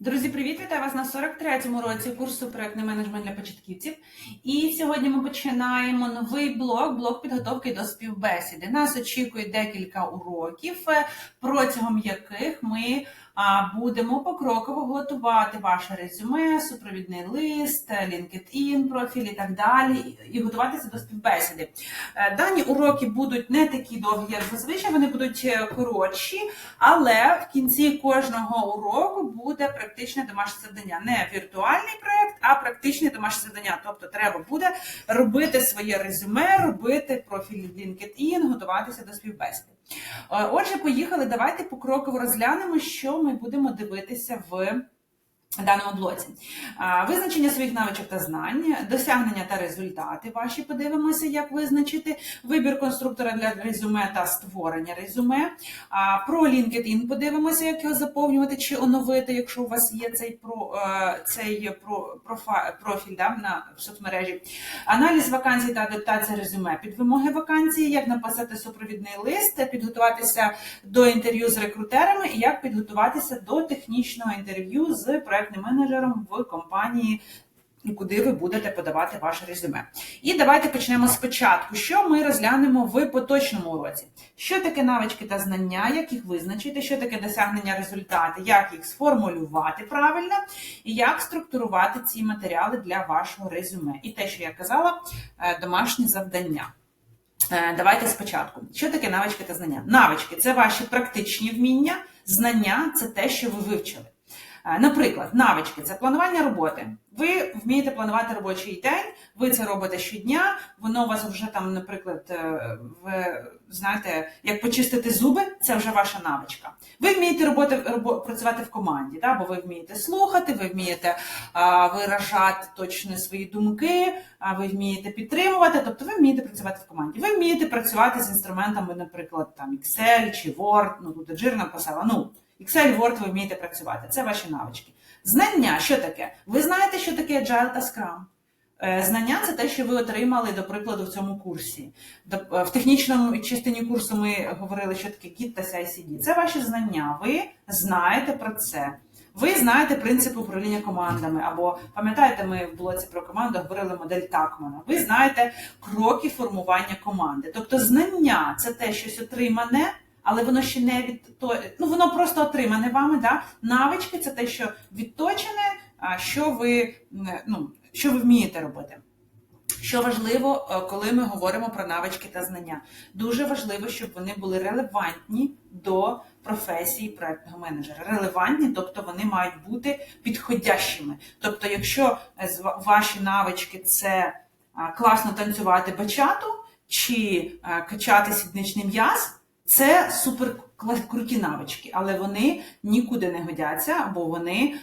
Друзі, привіт! Вітаю вас на 43-му році курсу «Проектний менеджмент для початківців». І сьогодні ми починаємо новий блок підготовки до співбесіди. Нас очікує декілька уроків, протягом яких ми будемо покроково готувати ваше резюме, супровідний лист, LinkedIn профіль і так далі, і готуватися до співбесіди. Дані уроки будуть не такі довгі, як зазвичай, вони будуть коротші, але в кінці кожного уроку буде практичне домашнє завдання. Не віртуальний проєкт, а практичне домашнє завдання. Тобто треба буде робити своє резюме, робити профіль LinkedIn, готуватися до співбесіди. Отже, поїхали, давайте покроково розглянемо, що ми будемо дивитися в даному блоці. Визначення своїх навичок та знань, досягнення та результати ваші, подивимося, як визначити, вибір конструктора для резюме та створення резюме. Про LinkedIn подивимося, як його заповнювати чи оновити, якщо у вас є цей профіль в соцмережі. Аналіз вакансій та адаптація резюме під вимоги вакансії, як написати супровідний лист, підготуватися до інтерв'ю з рекрутерами і як підготуватися до технічного інтерв'ю з проектним менеджером в компанії, куди ви будете подавати ваше резюме. І давайте почнемо спочатку. Що ми розглянемо в поточному уроці? Що таке навички та знання, як їх визначити, що таке досягнення результату, як їх сформулювати правильно, і як структурувати ці матеріали для вашого резюме. І те, що я казала, домашні завдання. Давайте спочатку. Що таке навички та знання? Навички – це ваші практичні вміння, знання – це те, що ви вивчили. Наприклад, навички – це планування роботи. Ви вмієте планувати робочий день, ви це робите щодня, воно у вас вже там, наприклад, ви знаєте, як почистити зуби – це вже ваша навичка. Ви вмієте працювати в команді, бо ви вмієте слухати, ви вмієте виражати точно свої думки, ви вмієте підтримувати, тобто ви вмієте працювати в команді. Ви вмієте працювати з інструментами, наприклад, там Excel чи Word, тут Джир написала, Excel, Word ви вмієте працювати. Це ваші навички. Знання, що таке? Ви знаєте, що таке Agile та Scrum? Знання – це те, що ви отримали, до прикладу, в цьому курсі. В технічному частині курсу ми говорили, що таке Git та CI/CD. Це ваші знання. Ви знаєте про це. Ви знаєте принципи управління командами, або, пам'ятаєте, ми в блоці про команду говорили модель Такмана. Ви знаєте кроки формування команди. Тобто знання – це те, щось отримане, але воно ще не воно просто отримане вами, Навички – це те, що відточене, що ви вмієте робити. Що важливо, коли ми говоримо про навички та знання? Дуже важливо, щоб вони були релевантні до професії проектного менеджера. Релевантні, тобто вони мають бути підходящими. Тобто, якщо ваші навички – це класно танцювати бачату чи качати сідничний м'яз, це супер круті навички, але вони нікуди не годяться, бо вони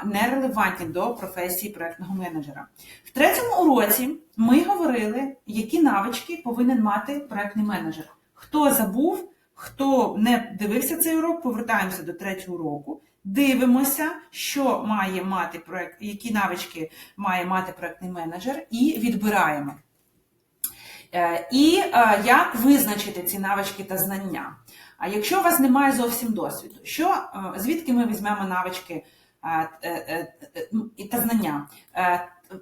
не релевантні до професії проектного менеджера. В 3-му уроці ми говорили, які навички повинен мати проектний менеджер. Хто забув, хто не дивився цей урок, повертаємося до 3-го уроку, дивимося, що має мати які навички має мати проектний менеджер, і відбираємо. І як визначити ці навички та знання? А якщо у вас немає зовсім досвіду, звідки ми візьмемо навички та знання?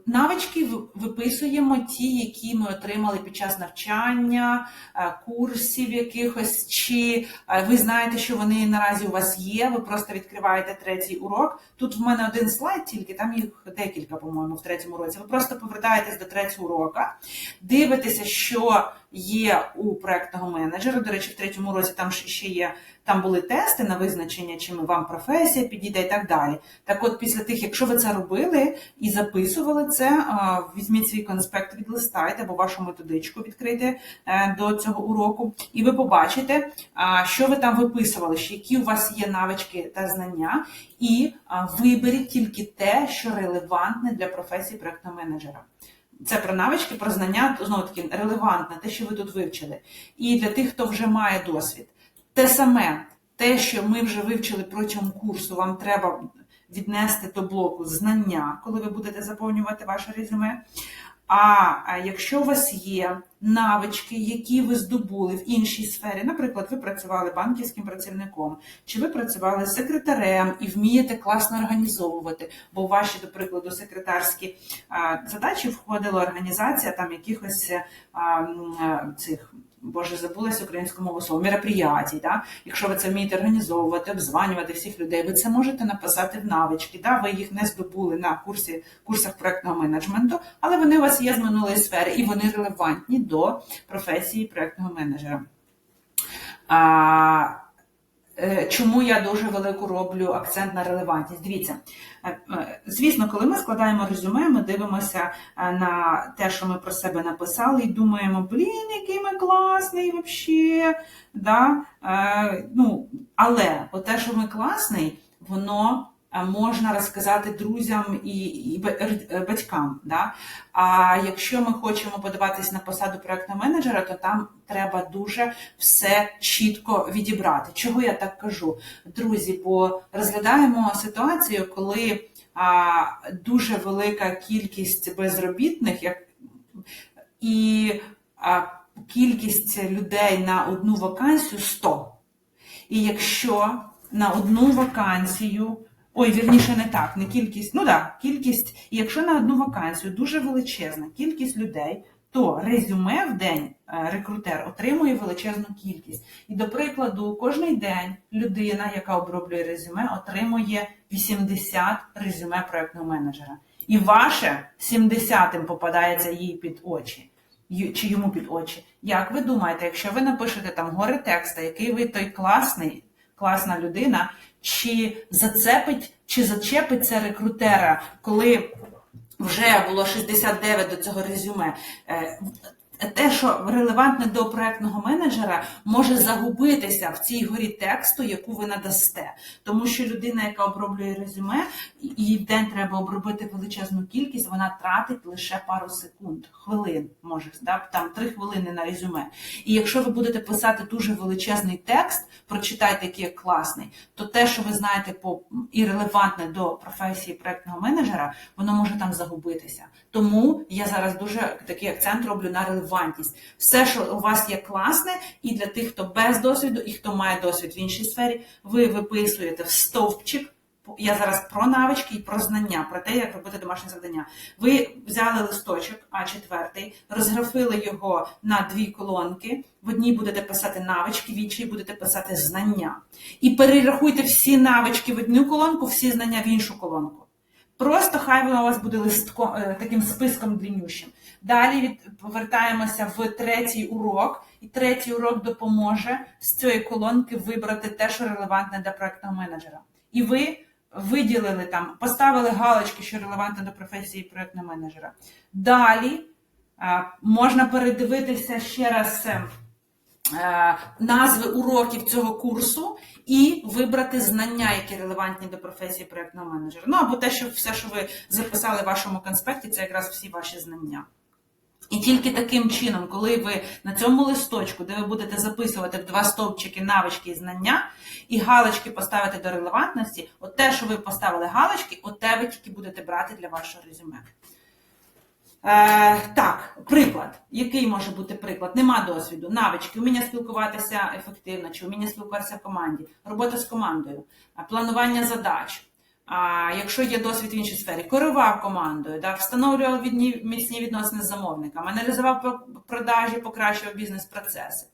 Навички виписуємо ті, які ми отримали під час навчання, курсів якихось, чи ви знаєте, що вони наразі у вас є, ви просто відкриваєте 3-й урок. Тут в мене один слайд тільки, там їх декілька, по-моєму, в 3-му уроці. Ви просто повертаєтесь до 3-го урока, дивитеся, що є у проектного менеджера. До речі, в 3-му уроці там ще є, там були тести на визначення, чи вам професія підійде і так далі. Так от, після тих, якщо ви це робили і записували це, візьміть свій конспект, відлистайте, або вашу методичку відкрийте до цього уроку, і ви побачите, що ви там виписували, які у вас є навички та знання, і виберіть тільки те, що релевантне для професії проектного менеджера. Це про навички, про знання, знову-таки, релевантне, те, що ви тут вивчили. І для тих, хто вже має досвід. Те саме, те, що ми вже вивчили протягом курсу, вам треба віднести до блоку знання, коли ви будете заповнювати ваше резюме. А якщо у вас є навички, які ви здобули в іншій сфері, наприклад, ви працювали банківським працівником, чи ви працювали секретарем і вмієте класно організовувати, бо в ваші, до прикладу, секретарські задачі входила організація там якихось цих, боже, забулась українською мовою слово, мероприятій, да? Якщо ви це вмієте організовувати, обзванювати всіх людей, ви це можете написати в навички, да? Ви їх не здобули на курсах проєктного менеджменту, але вони у вас є з минулої сфери і вони релевантні до професії проєктного менеджера. Чому я дуже велику роблю акцент на релевантність? Дивіться, звісно, коли ми складаємо резюме, ми дивимося на те, що ми про себе написали, і думаємо, блін, який ми класний взагалі. Да? Але те, що ми класний, воно можна розказати друзям і батькам. Да? А якщо ми хочемо подаватись на посаду проєктного менеджера, то там треба дуже все чітко відібрати. Чого я так кажу? Друзі, бо розглядаємо ситуацію, коли дуже велика кількість безробітних і кількість людей на одну вакансію 100. І якщо на одну вакансію, вірніше не так, не кількість, кількість, і якщо на одну вакансію дуже величезна кількість людей, то резюме в день рекрутер отримує величезну кількість. І, до прикладу, кожен день людина, яка оброблює резюме, отримує 80 резюме проєктного менеджера. І ваше 70-м попадається їй під очі. Чи йому під очі. Як ви думаєте, якщо ви напишете там гори текста, який ви той класна людина, чи зачепить це рекрутера, коли вже було 69 до цього резюме? Те, що релевантне до проєктного менеджера, може загубитися в цій горі тексту, яку ви надасте. Тому що людина, яка оброблює резюме, їй в день треба обробити величезну кількість, вона тратить лише пару секунд, хвилин, може, да? Там 3 хвилини на резюме. І якщо ви будете писати дуже величезний текст, прочитайте, який класний, то те, що ви знаєте і релевантне до професії проєктного менеджера, воно може там загубитися. Тому я зараз дуже такий акцент роблю на релевантність. Все, що у вас є класне, і для тих, хто без досвіду, і хто має досвід в іншій сфері, ви виписуєте в стовпчик. Я зараз про навички і про знання, про те, як робити домашнє завдання. Ви взяли листочок А4, розграфили його на 2 колонки, в одній будете писати навички, в іншій будете писати знання. І перерахуйте всі навички в одну колонку, всі знання в іншу колонку. Просто хай воно у вас буде таким списком длиннющим. Далі повертаємося в 3-й урок, і 3-й урок допоможе з цієї колонки вибрати те, що релевантне для проєктного менеджера. І ви виділили там, поставили галочки, що релевантне до професії проєктного менеджера. Далі можна передивитися ще раз назви уроків цього курсу і вибрати знання, які релевантні до професії проєктного менеджера. Або все, що ви записали в вашому конспекті, це якраз всі ваші знання. І тільки таким чином, коли ви на цьому листочку, де ви будете записувати в 2 стовпчики навички і знання, і галочки поставити до релевантності, от те, що ви поставили галочки, от те ви тільки будете брати для вашого резюме. Так, приклад. Який може бути приклад? Нема досвіду. Навички, вміння спілкуватися ефективно, чи вміння спілкуватися в команді, робота з командою, планування задач. Якщо є досвід в іншій сфері, керував командою, да, встановлював міцні відносини з замовниками, аналізував продажі, покращував бізнес-процеси.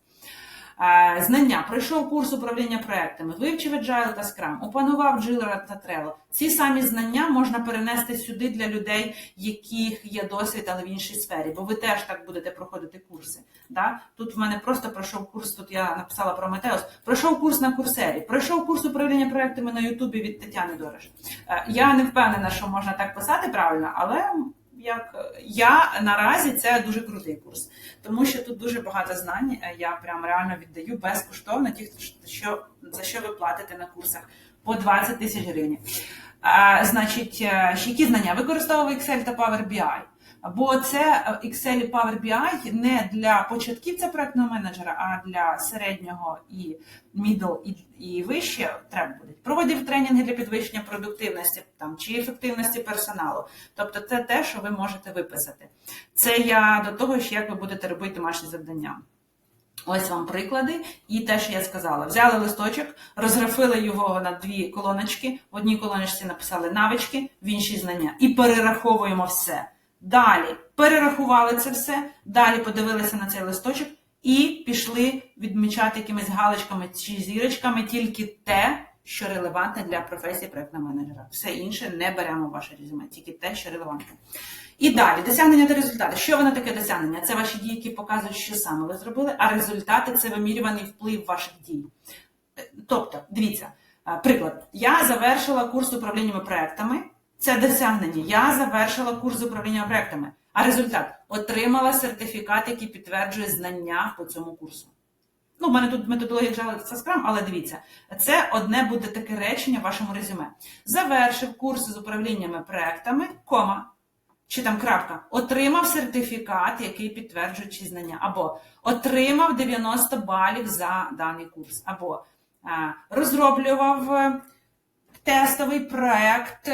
Знання. Пройшов курс управління проектами, вивчив Agile та Scrum, опанував Jira та Trello. Ці самі знання можна перенести сюди для людей, яких є досвід, але в іншій сфері, бо ви теж так будете проходити курси. Да? Тут в мене просто пройшов курс, тут я написала про Метеос, пройшов курс на Курсері, пройшов курс управління проектами на Ютубі від Тетяни Дорож. Я не впевнена, що можна так писати правильно, але я наразі це дуже крутий курс, тому що тут дуже багато знань, я прям реально віддаю безкоштовно за що ви платите на курсах по 20 тисяч гривень. Значить, які знання? Використовую Excel та Power BI. Бо це Excel і Power BI не для початківця проектного менеджера, а для середнього і middle і вище треба буде. Проводив тренінги для підвищення продуктивності там, чи ефективності персоналу. Тобто це те, що ви можете виписати. Це я до того, що як ви будете робити домашні завдання. Ось вам приклади і те, що я сказала. Взяли листочок, розграфили його на дві колоночки, в одній колоночці написали навички, в іншій знання. І перераховуємо все. Далі перерахували це все, далі подивилися на цей листочок і пішли відмічати якимись галочками чи зірочками тільки те, що релевантне для професії проєктного менеджера. Все інше не беремо в ваше резюме, тільки те, що релевантне. І далі, досягнення та результати. Що воно таке досягнення? Це ваші дії, які показують, що саме ви зробили, а результати – це вимірюваний вплив ваших дій. Тобто, дивіться, приклад. Я завершила курс управління проектами. Це досягнення. Я завершила курс управління проектами. А результат – отримала сертифікат, який підтверджує знання по цьому курсу. Ну, в мене тут методологія Java Scrum, але дивіться, це одне буде таке речення в вашому резюме. Завершив курс з управліннями проектами, кома, чи там крапка, отримав сертифікат, який підтверджує ці знання, або отримав 90 балів за даний курс, або розроблював тестовий проект,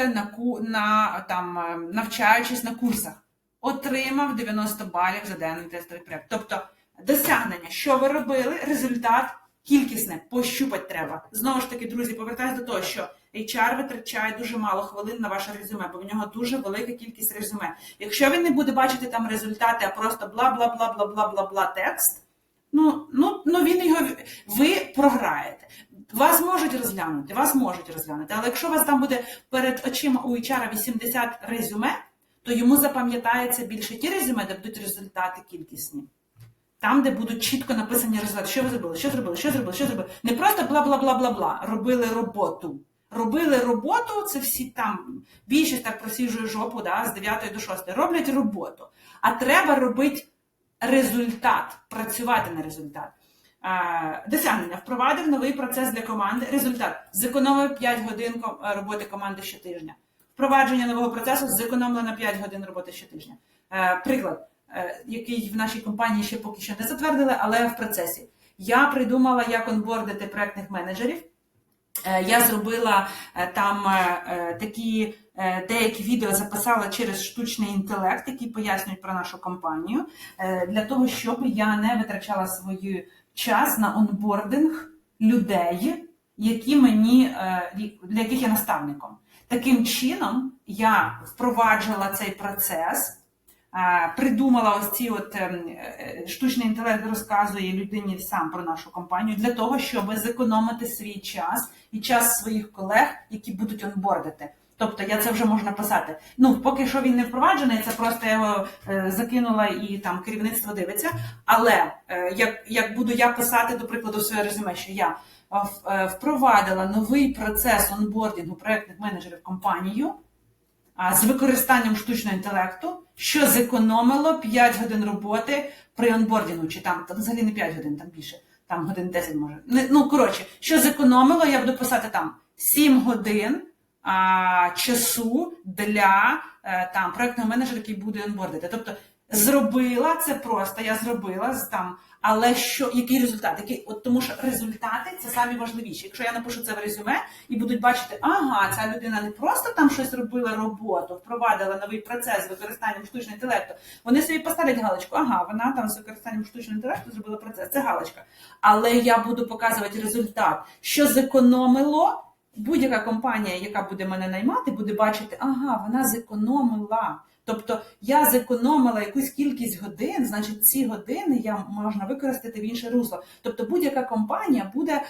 навчаючись на курсах, отримав 90 балів за даний тестовий проект. Тобто, досягнення, що ви робили, результат кількісне, пощупати треба. Знову ж таки, друзі, повертаюся до того, що HR витрачає дуже мало хвилин на ваше резюме, бо в нього дуже велика кількість резюме. Якщо він не буде бачити там результати, а просто бла-бла-бла-бла-бла-бла-бла текст, ви програєте. Вас можуть розглянути, але якщо у вас там буде перед очима у HR 80 резюме, то йому запам'ятається більше ті резюме, де будуть результати кількісні. Там, де будуть чітко написані результати. Що ви зробили, що зробили, що зробили, що зробили. Не просто бла-бла-бла-бла-бла. Робили роботу. Робили роботу, це всі там, більшість так просіжує жопу, да, з 9 до 6. Роблять роботу. А треба робити результат, працювати на результат. Досягнення. Впровадив новий процес для команди. Результат. Зекономив 5 годин роботи команди щотижня. Впровадження нового процесу зекономлено 5 годин роботи щотижня. Приклад, який в нашій компанії ще поки що не затвердили, але в процесі. Я придумала, як онбордити проєктних менеджерів. Я зробила там такі деякі відео, записала через штучний інтелект, які пояснюють про нашу компанію, для того, щоб я не витрачала свій час на онбординг людей, для яких я наставником. Таким чином, я впроваджувала цей процес, придумала ось ці штучний інтелект розказує людині сам про нашу компанію, для того, щоб зекономити свій час і час своїх колег, які будуть онбордити. Тобто я це вже можу написати. Поки що він не впроваджений, це просто я його закинула і там керівництво дивиться. Але як буду я писати, до прикладу, в своє резюме, що я впровадила новий процес онбордингу проєктних менеджерів в компанію з використанням штучного інтелекту, що зекономило 5 годин роботи при онбордингу, чи там взагалі не 5 годин, там більше, там годин 10 може. Що зекономило, я буду писати там 7 годин часу для проєктного менеджера, який буде онбордити. Тобто зробила це просто, я зробила але який результат? Тому що результати – це самі важливіші. Якщо я напишу це в резюме і будуть бачити, ця людина не просто там щось робила роботу, впровадила новий процес з використанням штучного інтелекту, вони собі поставлять галочку, вона там з використанням штучного інтелекту зробила процес, це галочка. Але я буду показувати результат, що зекономило. Будь-яка компанія, яка буде мене наймати, буде бачити, вона зекономила. Тобто я зекономила якусь кількість годин, значить ці години можна використати в інше русло. Тобто будь-яка компанія буде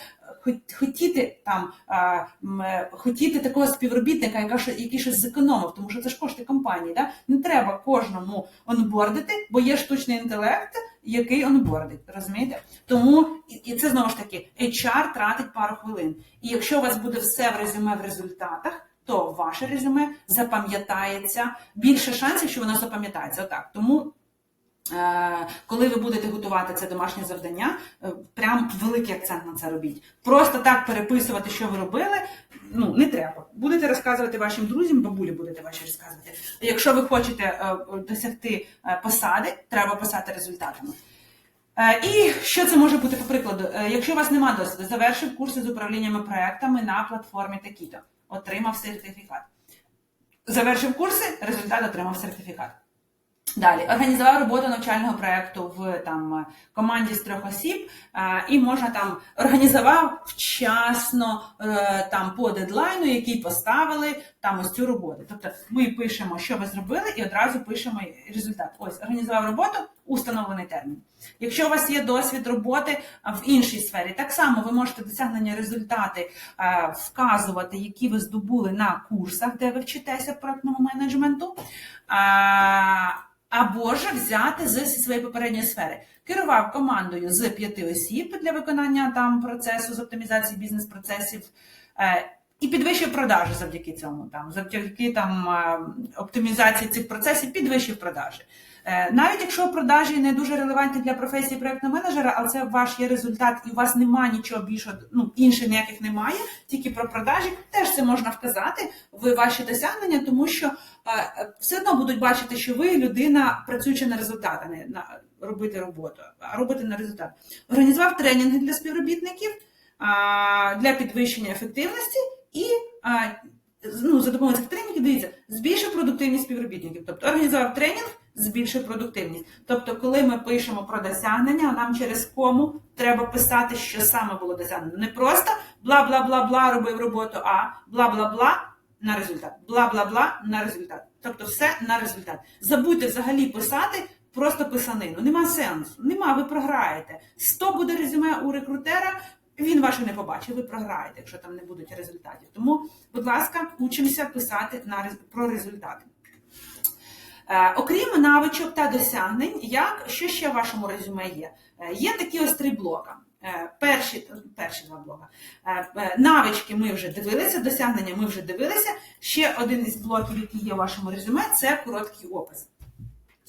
хотіти такого співробітника, який щось зекономив, тому що це ж кошти компанії. Да? Не треба кожному онбордити, бо є штучний інтелект, який онбордить, розумієте? Тому, і це знову ж таки, HR тратить пару хвилин. І якщо у вас буде все в резюме в результатах, то ваше резюме запам'ятається, більше шансів, що воно запам'ятається. Отак. Тому коли ви будете готувати це домашнє завдання, прям великий акцент на це робіть. Просто так переписувати, що ви робили, не треба. Будете розказувати вашим друзям, бабулі будете ваші розказувати. Якщо ви хочете досягти посади, треба писати результатами. І що це може бути, по прикладу? Якщо у вас немає досвіду, завершив курси з управліннями проектами на платформі такі-то, отримав сертифікат. Завершив курси, результат отримав сертифікат. Далі, організував роботу навчального проєкту в команді з 3 осіб, і можна організував вчасно по дедлайну, який поставили ось цю роботу. Тобто ми пишемо, що ви зробили, і одразу пишемо результат. Ось, організував роботу, установлений термін. Якщо у вас є досвід роботи в іншій сфері, так само ви можете досягнення результати вказувати, які ви здобули на курсах, де ви вчитеся проектному менеджменту, або ж взяти зі своєї попередньої сфери. Керував командою з 5 осіб для виконання процесу з оптимізації бізнес-процесів і підвищив продажі завдяки цьому. Завдяки оптимізації цих процесів підвищив продажі. Навіть якщо продажі не дуже релевантні для професії проєктного менеджера, але це ваш є результат і у вас немає нічого більшого, інших ніяких немає, тільки про продажі, теж це можна вказати в ваші досягнення, тому що все одно будуть бачити, що ви людина, працюючи на результат, а не на робити роботу, а робити на результат. Організував тренінги для співробітників, для підвищення ефективності і за допомогою цих тренінгів, дивіться, збільшив продуктивність співробітників. Тобто організував тренінг, збільшив продуктивність. Тобто, коли ми пишемо про досягнення, нам через кому треба писати, що саме було досягнено. Не просто бла-бла-бла-бла робив роботу, а бла-бла-бла на результат. Бла-бла-бла на результат. Тобто все на результат. Забудьте взагалі писати просто писанину. Нема сенсу. Нема, ви програєте. 100 буде резюме у рекрутера, він ваше не побачить, ви програєте, якщо там не будуть результатів. Тому, будь ласка, учимося писати про результати. Окрім навичок та досягнень, що ще в вашому резюме є? Є такі ось 3 блока. Перші 2 блока. Навички ми вже дивилися, досягнення ми вже дивилися. Ще один із блоків, який є в вашому резюме, це короткий опис.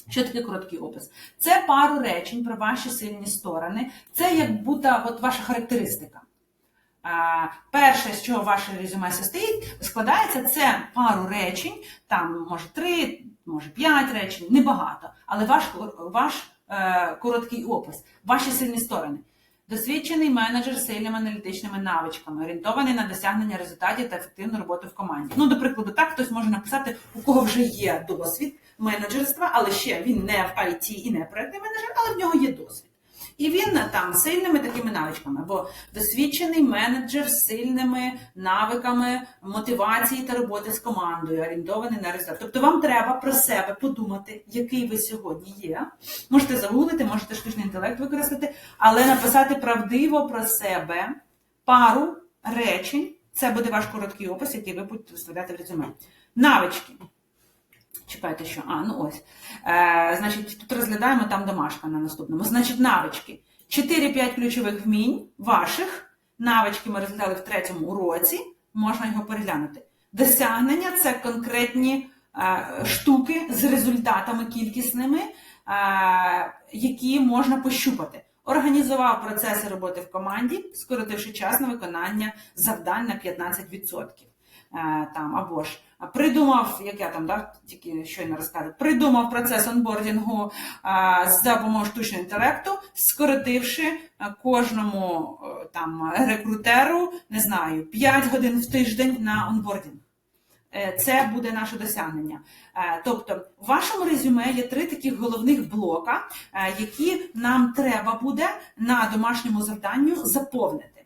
Що таке короткий опис? Це пару речень про ваші сильні сторони. Це як будто ваша характеристика. Перше, з чого ваше резюме складається, це пару речень, може 3, може 5 речень, небагато, але ваш короткий опис, ваші сильні сторони. Досвідчений менеджер з сильними аналітичними навичками, орієнтований на досягнення результатів та ефективну роботу в команді. До прикладу, так хтось може написати, у кого вже є досвід менеджерства, але ще він не в IT і не проєктний менеджер, але в нього є досвід. І він сильними такими навичками, бо досвідчений менеджер з сильними навиками мотивації та роботи з командою, орієнтований на результат. Тобто вам треба про себе подумати, який ви сьогодні є. Можете загуглити, можете штучний інтелект використати, але написати правдиво про себе пару речень, це буде ваш короткий опис, який ви будете вставляти в резюме. Навички. Чекайте, що? Ось. Значить, тут розглядаємо домашка на наступному. Значить, навички. 4-5 ключових вмінь ваших. Навички ми розглядали в 3-му уроці. Можна його переглянути. Досягнення – це конкретні штуки з результатами кількісними, які можна пощупати. Організував процеси роботи в команді, скоротивши час на виконання завдань на 15%. Або ж придумав, як я тільки щойно розказав, придумав процес онбордінгу з допомогою штучного інтелекту, скоротивши кожному рекрутеру, 5 годин в тиждень на онбордінг. Це буде наше досягнення. Тобто, в вашому резюме є 3 таких головних блока, які нам треба буде на домашньому завданню заповнити.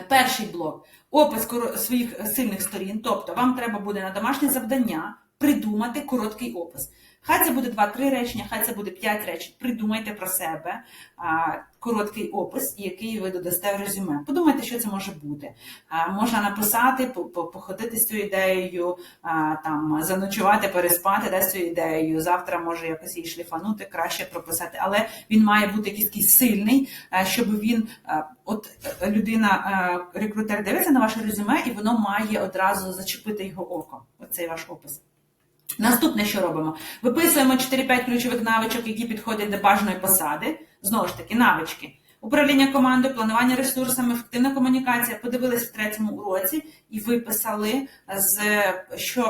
Перший блок – опис своїх сильних сторін, тобто вам треба буде на домашнє завдання придумати короткий опис. Хай це буде 2-3 речення, хай це буде 5 речень. Придумайте про себе короткий опис, який ви додасте в резюме. Подумайте, що це може бути. Можна написати, походити з цією ідеєю, заночувати, переспати з цією ідеєю. Завтра може якось її шліфанути, краще прописати. Але він має бути якийсь такий сильний, щоб він, рекрутер дивиться на ваше резюме, і воно має одразу зачепити його око. Оцей ваш опис. Наступне, що робимо? Виписуємо 4-5 ключових навичок, які підходять до бажаної посади. Знову ж таки, навички. Управління командою, планування ресурсами, ефективна комунікація. Подивились в 3-му уроці і виписали,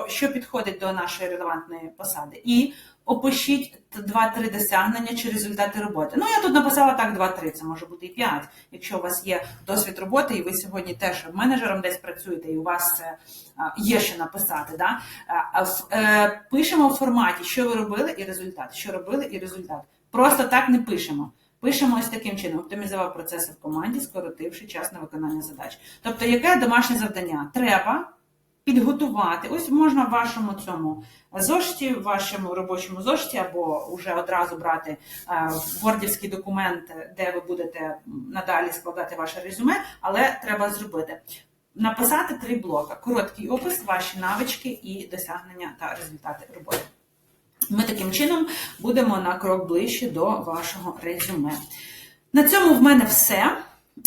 що підходить до нашої релевантної посади. І опишіть 2-3 досягнення чи результати роботи. Ну, я тут написала так 2-3, це може бути і 5. Якщо у вас є досвід роботи, і ви сьогодні теж менеджером десь працюєте, і у вас є що написати. Да? Пишемо в форматі, що ви робили і результат. Що робили і результат. Просто так не пишемо. Пишемо ось таким чином: оптимізував процеси в команді, скоротивши час на виконання задач. Тобто, яке домашнє завдання? Треба підготувати. Ось можна в вашому цьому зошиті, в вашому робочому зошиті, або вже одразу брати вордівський документ, де ви будете надалі складати ваше резюме, але треба зробити. Написати 3 блока. Короткий опис, ваші навички і досягнення та результати роботи. Ми таким чином будемо на крок ближче до вашого резюме. На цьому в мене все.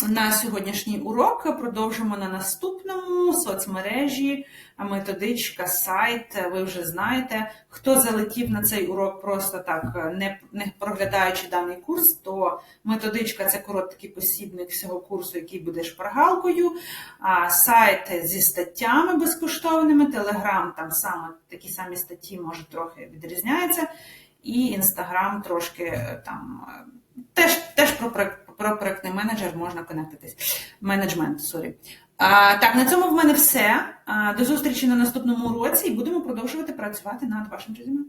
На сьогоднішній урок продовжимо на наступному. Соцмережі, методичка, сайт, ви вже знаєте. Хто залетів на цей урок просто так, не проглядаючи даний курс, то методичка – це короткий посібник всього курсу, який буде шпаргалкою. Сайт зі статтями безкоштовними, Телеграм, там саме такі самі статті, може трохи відрізняється. І Інстаграм трошки там теж про проектний менеджер можна конектитись. Менеджмент, сорі. Так, на цьому в мене все. До зустрічі на наступному уроці і будемо продовжувати працювати над вашим резюме.